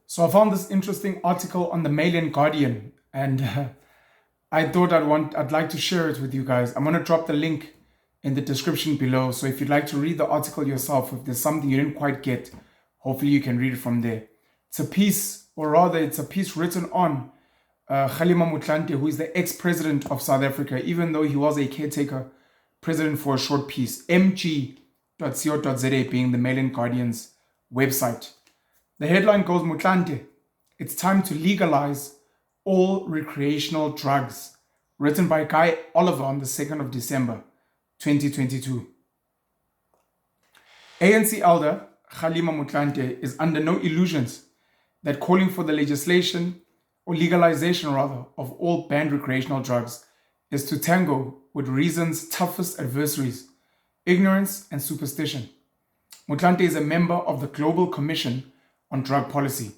So I found this interesting article on the Mail and Guardian, and I thought I'd like to share it with you guys. I'm gonna drop the link in the description below. So if you'd like to read the article yourself, if there's something you didn't quite get, hopefully you can read it from there. It's a piece, or rather, it's a piece written on Kgalema Motlanthe, who is the ex-president of South Africa, even though he was a caretaker president for a short piece. mg.co.za being the Mail and Guardian's website. The headline goes, Motlanthe, it's time to legalize all recreational drugs. Written by Guy Oliver on the 2nd of December, 2022. ANC elder Kgalema Motlanthe is under no illusions that calling for the legislation, or legalization rather, of all banned recreational drugs is to tango with reason's toughest adversaries, ignorance and superstition. Motlanthe is a member of the Global Commission on Drug Policy.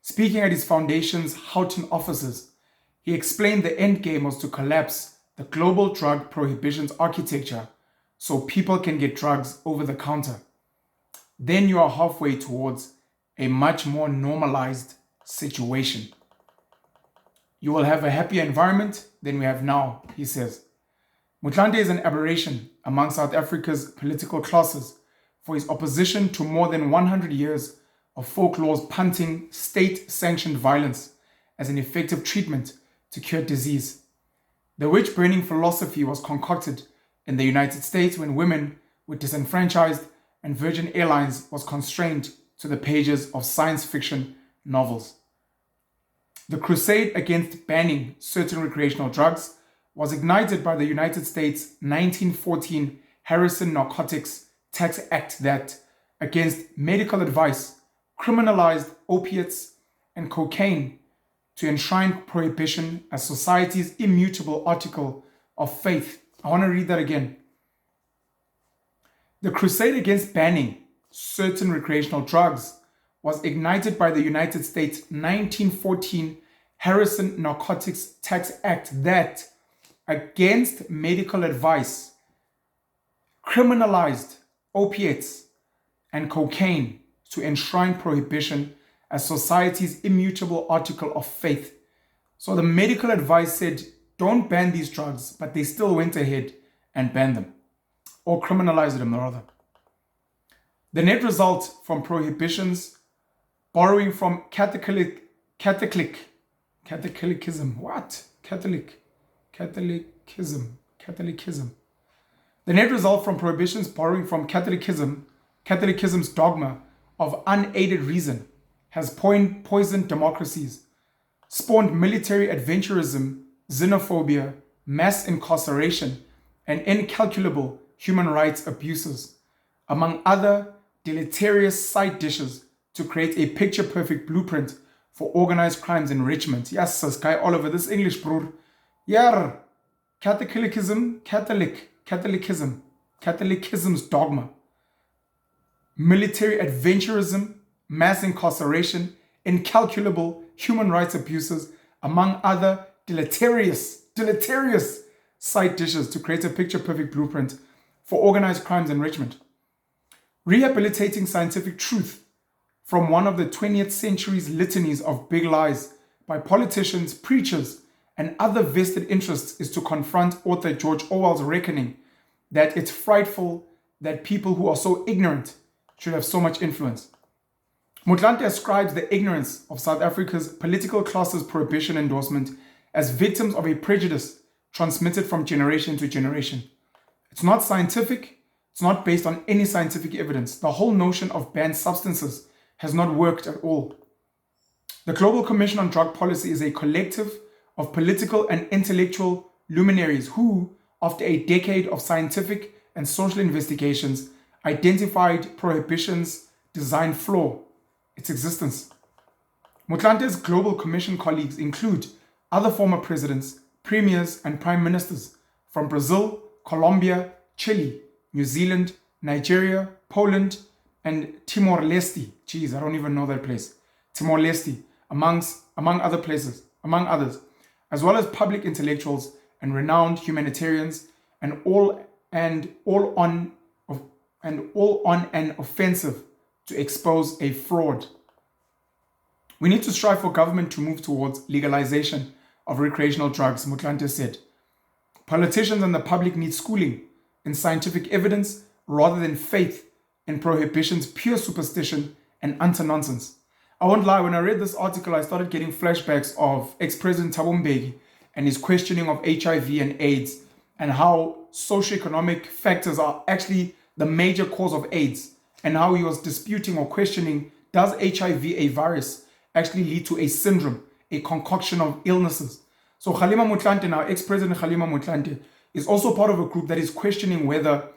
Speaking at his foundation's Houghton offices, he explained the end game was to collapse the global drug prohibitions architecture so people can get drugs over the counter. Then you are halfway towards a much more normalized situation. You will have a happier environment than we have now, he says. Motlanthe is an aberration among South Africa's political classes for his opposition to more than 100 years of folklore's punting state-sanctioned violence as an effective treatment to cure disease. The witch-burning philosophy was concocted in the United States when women were disenfranchised and Virgin Airlines was constrained to the pages of science fiction novels. The crusade against banning certain recreational drugs was ignited by the United States' 1914 Harrison Narcotics Tax Act that, against medical advice, criminalized opiates and cocaine to enshrine prohibition as society's immutable article of faith. I want to read that again. The crusade against banning certain recreational drugs was ignited by the United States' 1914 Harrison Narcotics Tax Act that, against medical advice, criminalized opiates and cocaine to enshrine prohibition as society's immutable article of faith. So the medical advice said, don't ban these drugs, but they still went ahead and banned them, or criminalized them rather. The net result from prohibitions, borrowing from Catholicism. The net result from prohibitions borrowing from Catholicism's dogma of unaided reason has poisoned democracies, spawned military adventurism, xenophobia, mass incarceration, and incalculable human rights abuses, among other deleterious side dishes to create a picture-perfect blueprint for organized crimes enrichment. Yes, says Guy Oliver, this English, bro. Yeah, Catholicism's dogma. Military adventurism, mass incarceration, incalculable human rights abuses, among other deleterious side dishes to create a picture-perfect blueprint for organized crimes enrichment. Rehabilitating scientific truth from one of the 20th century's litanies of big lies by politicians, preachers, and other vested interests is to confront author George Orwell's reckoning that it's frightful that people who are so ignorant should have so much influence. Motlanthe ascribes the ignorance of South Africa's political class's prohibition endorsement as victims of a prejudice transmitted from generation to generation. It's not scientific, it's not based on any scientific evidence. The whole notion of banned substances has not worked at all. The Global Commission on Drug Policy is a collective of political and intellectual luminaries who, after a decade of scientific and social investigations, identified prohibition's design flaw, its existence. Motlanthe's Global Commission colleagues include other former presidents, premiers, and prime ministers from Brazil, Colombia, Chile, New Zealand, Nigeria, Poland, and Timor-Leste. Geez, I don't even know that place. Timor-Leste, among others, as well as public intellectuals and renowned humanitarians, and all on an offensive to expose a fraud. We need to strive for government to move towards legalization of recreational drugs, Motlanthe said. Politicians and the public need schooling in scientific evidence rather than faith in prohibition's pure superstition and utter nonsense. I won't lie, when I read this article, I started getting flashbacks of ex-President Thabo Mbeki and his questioning of HIV and AIDS and how socioeconomic factors are actually the major cause of AIDS, and how he was disputing or questioning, does HIV, a virus, actually lead to a syndrome, a concoction of illnesses? So Kgalema Motlanthe, now ex-President Kgalema Motlanthe, is also part of a group that is questioning whether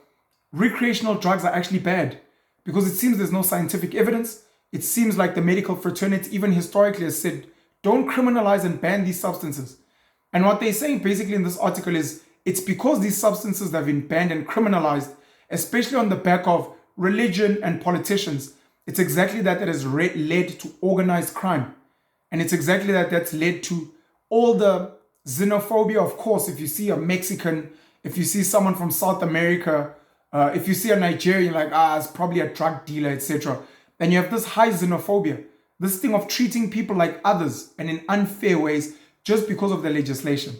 recreational drugs are actually bad, because it seems there's no scientific evidence. It seems like the medical fraternity, even historically, has said, don't criminalize and ban these substances. And what they're saying basically in this article is, it's because these substances have been banned and criminalized, especially on the back of religion and politicians. It's exactly that has led to organized crime. And it's exactly that's led to all the xenophobia. Of course, if you see a Mexican, if you see someone from South America, if you see a Nigerian, like, it's probably a drug dealer, etc. Then you have this high xenophobia, this thing of treating people like others and in unfair ways just because of the legislation.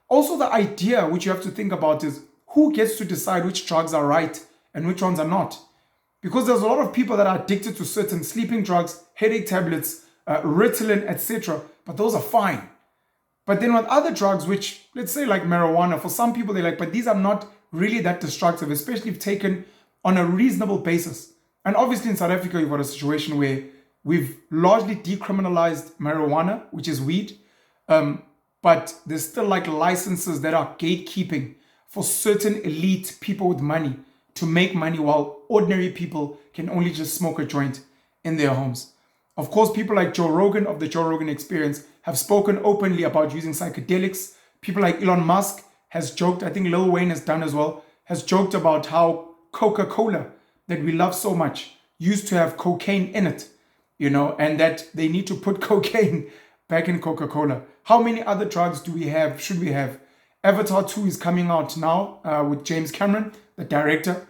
Also, the idea which you have to think about is, who gets to decide which drugs are right and which ones are not? Because there's a lot of people that are addicted to certain sleeping drugs, headache tablets, Ritalin, etc. But those are fine. But then with other drugs, which, let's say like marijuana, for some people they're like, but these are not really that destructive, especially if taken on a reasonable basis. And obviously in South Africa, you've got a situation where we've largely decriminalized marijuana, which is weed. But there's still like licenses that are gatekeeping for certain elite people with money to make money, while ordinary people can only just smoke a joint in their homes. Of course, people like Joe Rogan of the Joe Rogan Experience have spoken openly about using psychedelics. People like Elon Musk has joked, I think Lil Wayne has done as well, has joked about how Coca-Cola, that we love so much, used to have cocaine in it, and that they need to put cocaine back in Coca-Cola. How many other drugs do we have, should we have? Avatar 2 is coming out now with James Cameron, the director.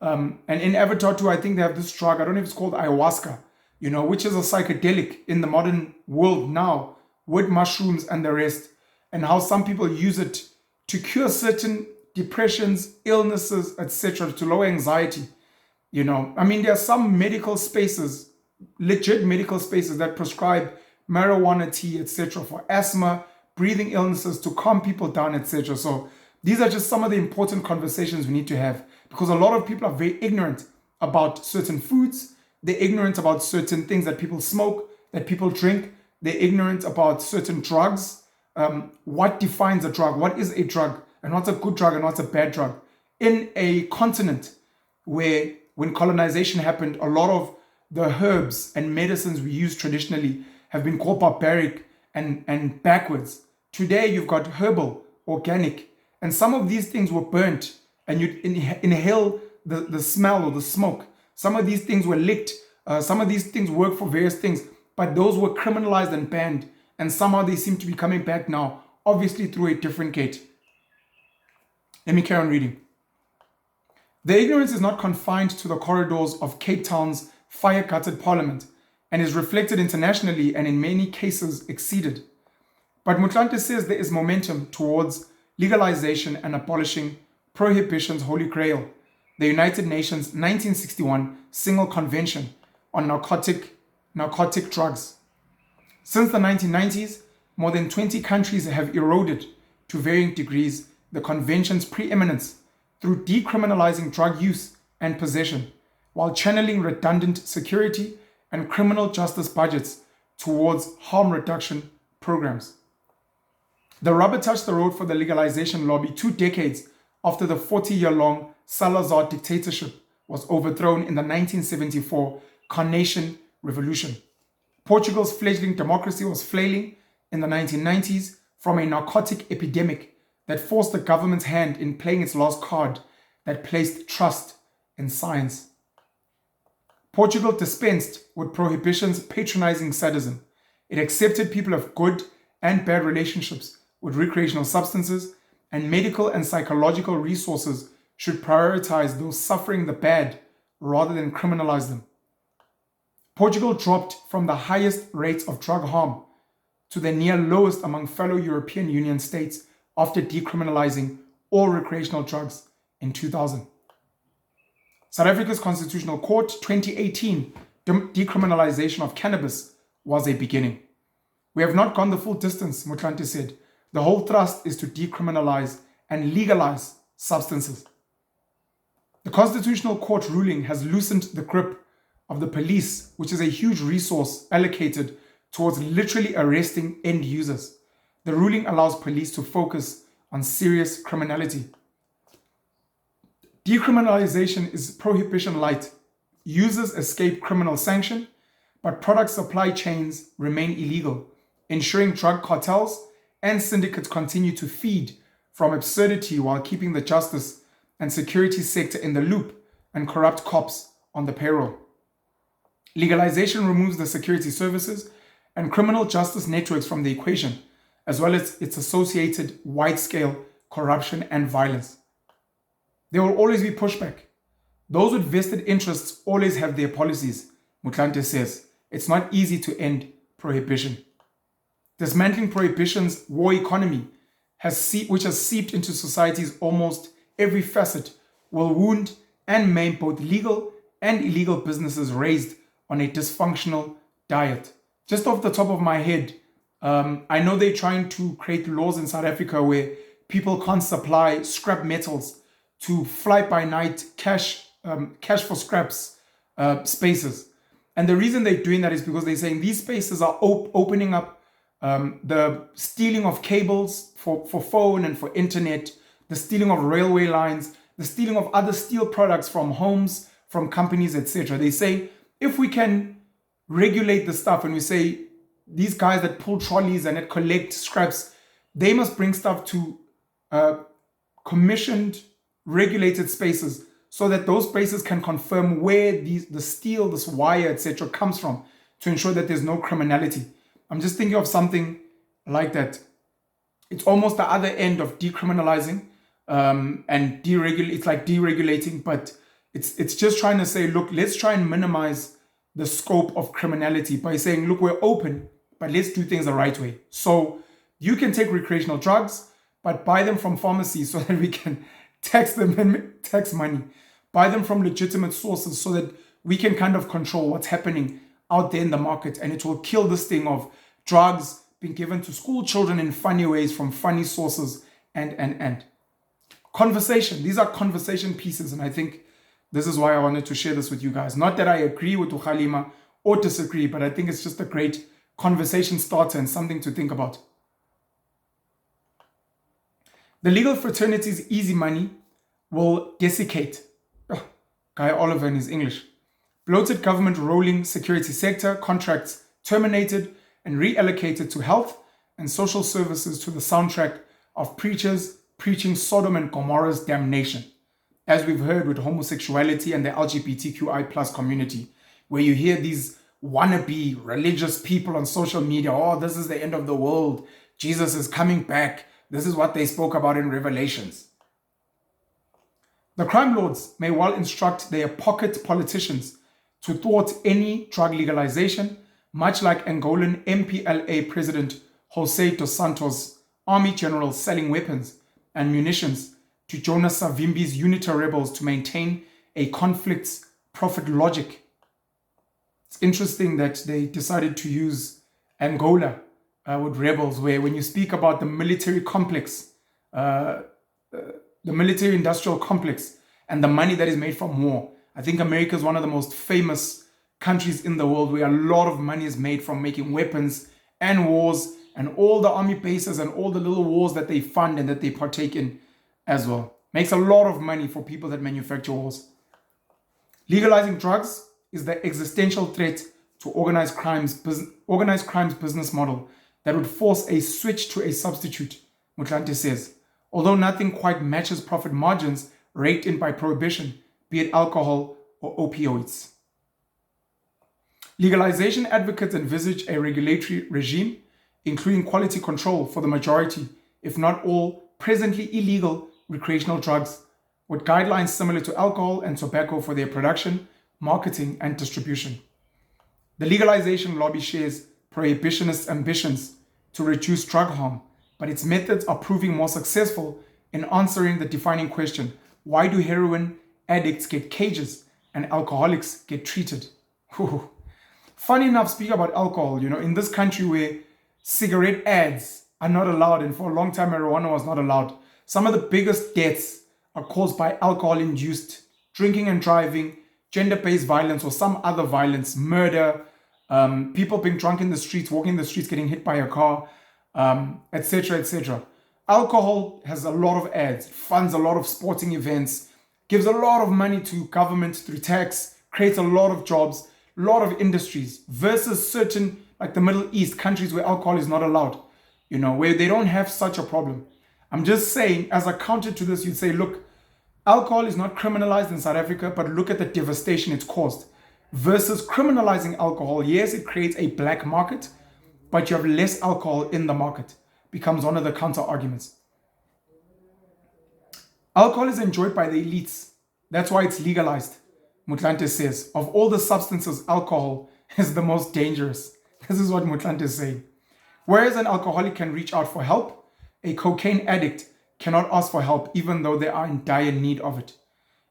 And in Avatar 2, I think they have this drug, I don't know if it's called ayahuasca, which is a psychedelic in the modern world now, with mushrooms and the rest, and how some people use it to cure certain depressions, illnesses, etc., to lower anxiety. There are some medical spaces, legit medical spaces, that prescribe marijuana tea, etc., for asthma, breathing illnesses, to calm people down, etc. So these are just some of the important conversations we need to have, because a lot of people are very ignorant about certain foods. They're ignorant about certain things that people smoke, that people drink. They're ignorant about certain drugs. What defines a drug? What is a drug? And what's a good drug and what's a bad drug? In a continent where, when colonization happened, a lot of the herbs and medicines we use traditionally have been called barbaric and backwards. Today, you've got herbal, organic, and some of these things were burnt, and you'd inhale the smell or the smoke. Some of these things were licked. Some of these things work for various things, but those were criminalized and banned, and somehow they seem to be coming back now, obviously through a different gate. Let me carry on reading. The ignorance is not confined to the corridors of Cape Town's fire-gutted parliament, and is reflected internationally and in many cases exceeded. But Motlanthe says there is momentum towards legalization and abolishing prohibition's holy grail, the United Nations 1961 Single Convention on Narcotic Drugs. Since the 1990s, more than 20 countries have eroded, to varying degrees, the convention's preeminence through decriminalizing drug use and possession, while channeling redundant security and criminal justice budgets towards harm reduction programs. The rubber touched the road for the legalization lobby 2 decades after the 40-year-long Salazar dictatorship was overthrown in the 1974 Carnation Revolution. Portugal's fledgling democracy was flailing in the 1990s from a narcotic epidemic that forced the government's hand in playing its last card, that placed trust in science. Portugal dispensed with prohibition's patronizing sadism. It accepted people of good and bad relationships with recreational substances, and medical and psychological resources should prioritize those suffering the bad rather than criminalize them. Portugal dropped from the highest rates of drug harm to the near lowest among fellow European Union states after decriminalizing all recreational drugs in 2000. South Africa's Constitutional Court 2018 decriminalization of cannabis was a beginning. We have not gone the full distance, Motlanthe said. The whole thrust is to decriminalize and legalize substances. The Constitutional Court ruling has loosened the grip of the police, which is a huge resource allocated towards literally arresting end users. The ruling allows police to focus on serious criminality. Decriminalization is prohibition light. Users escape criminal sanction, but product supply chains remain illegal, ensuring drug cartels and syndicates continue to feed from absurdity while keeping the justice and security sector in the loop and corrupt cops on the payroll. Legalization removes the security services and criminal justice networks from the equation, as well as its associated wide-scale corruption and violence. There will always be pushback. Those with vested interests always have their policies, Motlanthe says. It's not easy to end prohibition. Dismantling prohibition's war economy, which has seeped into society's almost every facet, will wound and maim both legal and illegal businesses raised on a dysfunctional diet. Just off the top of my head, I know they're trying to create laws in South Africa where people can't supply scrap metals to fly-by-night cash for scraps spaces. And the reason they're doing that is because they're saying these spaces are opening up the stealing of cables for phone and for internet, the stealing of railway lines, the stealing of other steel products from homes, from companies, etc. They say if we can regulate the stuff and we say these guys that pull trolleys and that collect scraps, they must bring stuff to commissioned, regulated spaces so that those spaces can confirm where the steel, this wire, etc. comes from to ensure that there's no criminality. I'm just thinking of something like that. It's almost the other end of decriminalizing and deregulate. It's like deregulating, but it's just trying to say, look, let's try and minimize the scope of criminality by saying, look, we're open, but let's do things the right way. So you can take recreational drugs, but buy them from pharmacies so that we can tax them and tax money. Buy them from legitimate sources so that we can kind of control what's happening out there in the market, and it will kill this thing of drugs being given to school children in funny ways from funny sources and. Conversation. These are conversation pieces, and I think this is why I wanted to share this with you guys. Not that I agree with Kgalema or disagree, but I think it's just a great conversation starter and something to think about. The legal fraternity's easy money will desiccate. Oh, Guy Oliver in his English. Bloated government rolling security sector contracts terminated and reallocated to health and social services to the soundtrack of preachers preaching Sodom and Gomorrah's damnation, as we've heard with homosexuality and the LGBTQI plus community, where you hear these wannabe religious people on social media, oh, this is the end of the world, Jesus is coming back, this is what they spoke about in Revelations. The crime lords may well instruct their pocket politicians to thwart any drug legalization, much like Angolan MPLA President José dos Santos, army general selling weapons and munitions to Jonas Savimbi's UNITA rebels to maintain a conflict's profit logic. It's interesting that they decided to use Angola with rebels, where when you speak about the military complex, the military industrial complex and the money that is made from war, I think America is one of the most famous countries in the world where a lot of money is made from making weapons and wars, and all the army bases and all the little wars that they fund and that they partake in as well. Makes a lot of money for people that manufacture wars. Legalizing drugs is the existential threat to organized crime's business model that would force a switch to a substitute, Motlanthe says. Although nothing quite matches profit margins raked in by prohibition, be it alcohol or opioids. Legalization advocates envisage a regulatory regime including quality control for the majority, if not all, presently illegal recreational drugs, with guidelines similar to alcohol and tobacco for their production, marketing, and distribution. The legalization lobby shares prohibitionist ambitions to reduce drug harm, but its methods are proving more successful in answering the defining question, why do heroin addicts get cages and alcoholics get treated? Whew. Funny enough, speak about alcohol, in this country where cigarette ads are not allowed, and for a long time marijuana was not allowed, some of the biggest deaths are caused by alcohol-induced drinking and driving, gender-based violence or some other violence, murder, people being drunk in the streets, walking in the streets, getting hit by a car, etc., etc. Alcohol has a lot of ads, funds a lot of sporting events, gives a lot of money to government through tax, creates a lot of jobs, a lot of industries, versus certain, like the Middle East, countries where alcohol is not allowed, where they don't have such a problem. I'm just saying, as a counter to this, you'd say, look, alcohol is not criminalized in South Africa, but look at the devastation it's caused. Versus criminalizing alcohol, yes, it creates a black market, but you have less alcohol in the market. Becomes one of the counter arguments. Alcohol is enjoyed by the elites. That's why it's legalized. Motlanthe says, of all the substances, alcohol is the most dangerous. This is what Motlanthe is saying. Whereas an alcoholic can reach out for help, a cocaine addict cannot ask for help even though they are in dire need of it.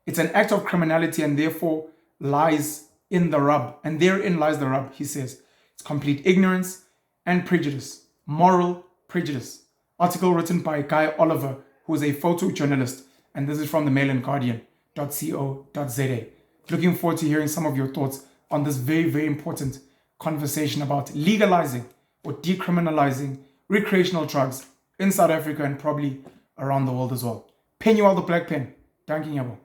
It's an act of criminality and therefore lies in the rub. And therein lies the rub, he says. It's complete ignorance and prejudice, moral prejudice. Article written by Guy Oliver, who is a photojournalist, and this is from the Mail and Guardian.co.za. Looking forward to hearing some of your thoughts on this very, very important conversation about legalizing or decriminalizing recreational drugs in South Africa and probably around the world as well. Penuel the Black Pen. Dankie, Yabo.